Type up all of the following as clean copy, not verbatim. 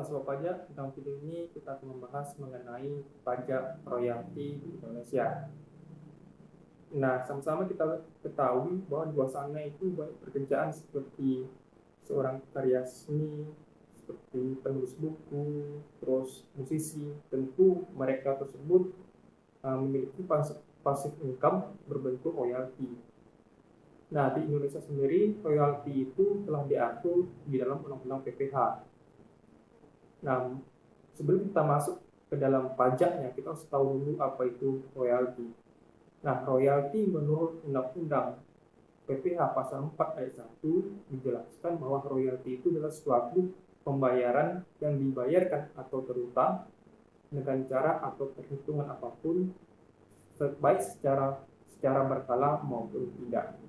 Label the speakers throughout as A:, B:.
A: Sobat Pajak, dalam video ini kita akan membahas mengenai pajak royalti di Indonesia. Nah, sama-sama kita ketahui bahwa di luar sana itu banyak pekerjaan seperti seorang karya seni, seperti penulis buku, terus musisi. Tentu mereka tersebut memiliki passive income berbentuk royalti. Nah, di Indonesia sendiri, royalti itu telah diatur di dalam Undang-Undang PPH. Nah, sebelum kita masuk ke dalam pajaknya, kita harus tahu dulu apa itu royalti. Nah, royalti menurut Undang-Undang PPH pasal 4 ayat 1 dijelaskan bahwa royalti itu adalah suatu pembayaran yang dibayarkan atau terutang dengan cara atau perhitungan apapun, baik secara berkala maupun tidak,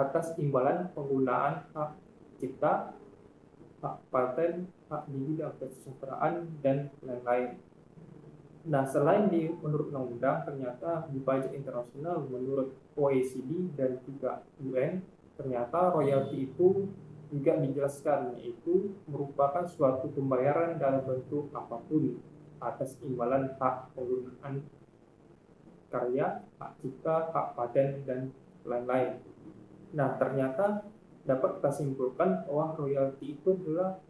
A: atas imbalan penggunaan hak cipta, hak paten, hak di bidang kesejahteraan, dan lain-lain. Nah, selain menurut undang-undang, ternyata di pajak internasional menurut OECD dan juga UN, ternyata royalti itu juga dijelaskan, yaitu merupakan suatu pembayaran dalam bentuk apapun atas imbalan hak penggunaan karya, hak cipta, hak paten, dan lain-lain. Nah, ternyata dapat kita simpulkan bahwa royalti itu adalah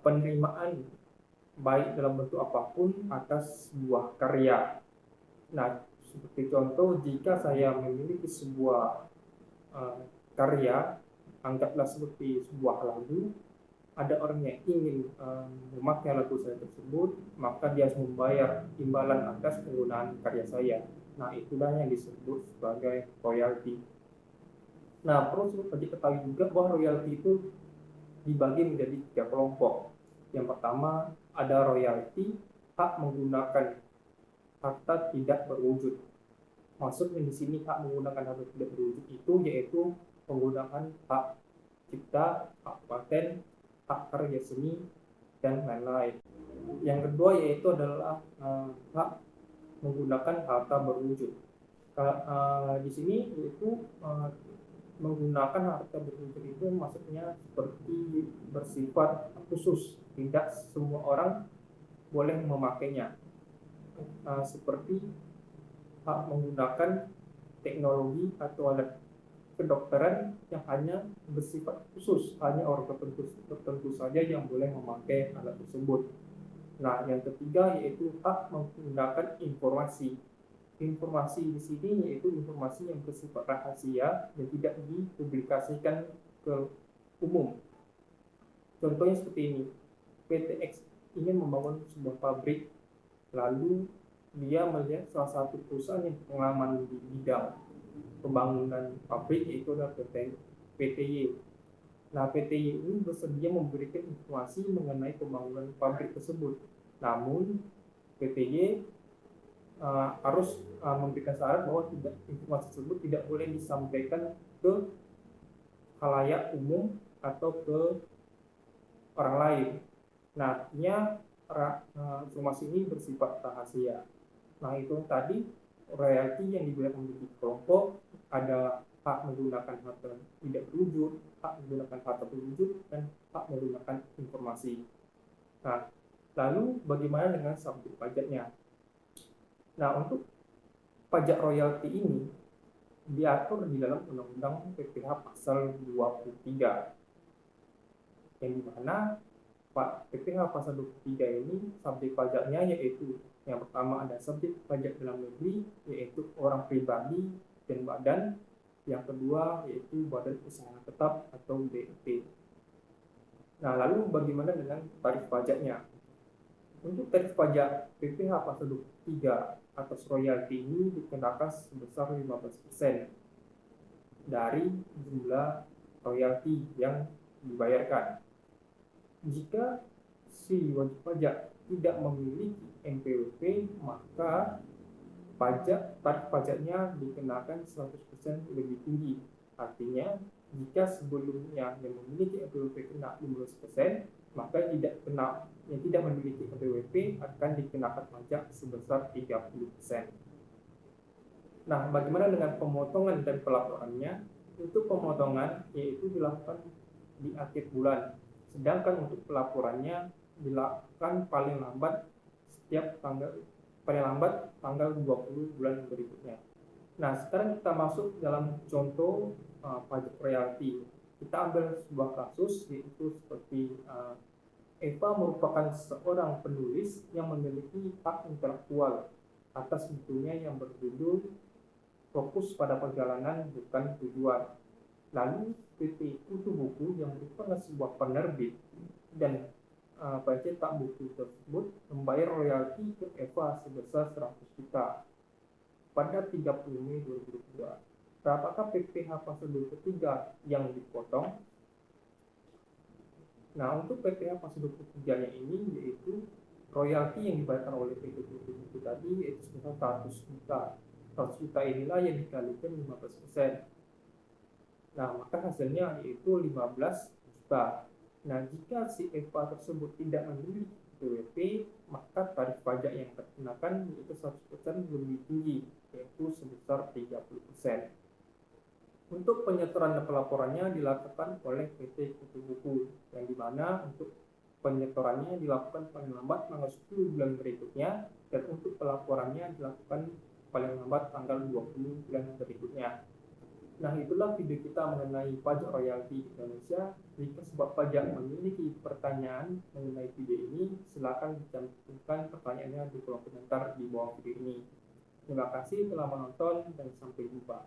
A: penerimaan baik dalam bentuk apapun atas sebuah karya. Nah, seperti contoh, jika saya memiliki sebuah karya, anggaplah seperti sebuah lagu, ada orang yang ingin memakai lagu saya tersebut, maka dia harus membayar imbalan atas penggunaan karya saya. Nah, itulah yang disebut sebagai royalti. Nah, perlu diketahui juga bahwa royalti itu dibagi menjadi 3 kelompok. Yang pertama, ada royalti hak menggunakan harta tidak berwujud. Maksudnya di sini hak menggunakan harta tidak berwujud itu yaitu penggunaan hak cipta, hak paten, hak karya seni, dan lain-lain. Yang kedua yaitu adalah hak menggunakan harta berwujud. Di sini yaitu menggunakan harta berwujud itu maksudnya seperti bersifat khusus, tidak semua orang boleh memakainya, seperti hak menggunakan teknologi atau alat kedokteran yang hanya bersifat khusus, hanya orang tertentu saja yang boleh memakai alat tersebut. Nah, yang ketiga yaitu hak menggunakan informasi. Informasi di sini yaitu informasi yang bersifat rahasia dan tidak dipublikasikan ke umum. Contohnya seperti ini, PT X ingin membangun sebuah pabrik, lalu dia melihat salah satu perusahaan yang pengalaman di bidang pembangunan pabrik, yaitu adalah PTY. Nah, PTY ini bersedia memberikan informasi mengenai pembangunan pabrik tersebut. Namun, PTY harus memberikan syarat bahwa informasi tersebut tidak boleh disampaikan ke khalayak umum atau ke orang lain. Nah, artinya informasi ini bersifat rahasia. Nah, itu tadi royalti yang diberikan menjadi kelompok, ada hak menggunakan harta tidak berwujud, hak menggunakan harta berwujud, dan hak menggunakan informasi. Nah, lalu bagaimana dengan subjek pajaknya? Nah, untuk pajak royalti ini diatur di dalam Undang-Undang PPH pasal 23, yang dimana PPH pasal 23 ini subjek pajaknya yaitu yang pertama ada subjek pajak dalam negeri, yaitu orang pribadi dan badan. Yang kedua yaitu badan usaha tetap atau BUT. Nah, lalu bagaimana dengan tarif pajaknya? Untuk tarif pajak PPH pasal 23 atas royalti ini dikenakan sebesar 15% dari jumlah royalti yang dibayarkan. Jika si wajib pajak tidak memiliki NPWP, maka tarif pajaknya dikenakan 100% lebih tinggi. Artinya, jika sebelumnya yang memiliki NPWP kena 15%, maka yang tidak memiliki NPWP akan dikenakan pajak sebesar 30%. Nah, bagaimana dengan pemotongan dan pelaporannya? Untuk pemotongan yaitu dilakukan di akhir bulan, sedangkan untuk pelaporannya dilakukan paling lambat tanggal 20 bulan berikutnya. Nah, sekarang kita masuk dalam contoh pajak royalti. Kita ambil sebuah kasus, yaitu seperti Eva merupakan seorang penulis yang memiliki hak intelektual atas bukunya yang berjudul Fokus pada Perjalanan Bukan Tujuan. Lalu PT Kutu Buku yang merupakan sebuah penerbit dan pencetak buku tersebut membayar royalti ke Eva sebesar 100 juta pada 30 Mei 2022. Berapakah PPh prosedur ketiga yang dipotong? Nah, untuk PPh prosedur ketiganya ini yaitu royalti yang dibayarkan oleh PT Kutu Buku tadi yaitu sebesar 100 juta. 100 juta inilah yang dikalikan 15%. Nah, maka hasilnya yaitu 15 juta. Nah, jika si Eva tersebut tidak memiliki PWP, maka tarif pajak yang dikenakan yaitu 100% lebih tinggi, yaitu sebesar 30%. Untuk penyetoran dan pelaporannya dilakukan oleh PT Kutu Buku, yang dimana untuk penyetorannya dilakukan paling lambat tanggal 10 bulan berikutnya, dan untuk pelaporannya dilakukan paling lambat tanggal 20 bulan berikutnya. Nah, itulah video kita mengenai pajak royalti di Indonesia. Jika sobat pajak memiliki pertanyaan mengenai video ini, silakan cantumkan pertanyaannya di kolom komentar di bawah video ini. Terima kasih telah menonton dan sampai jumpa.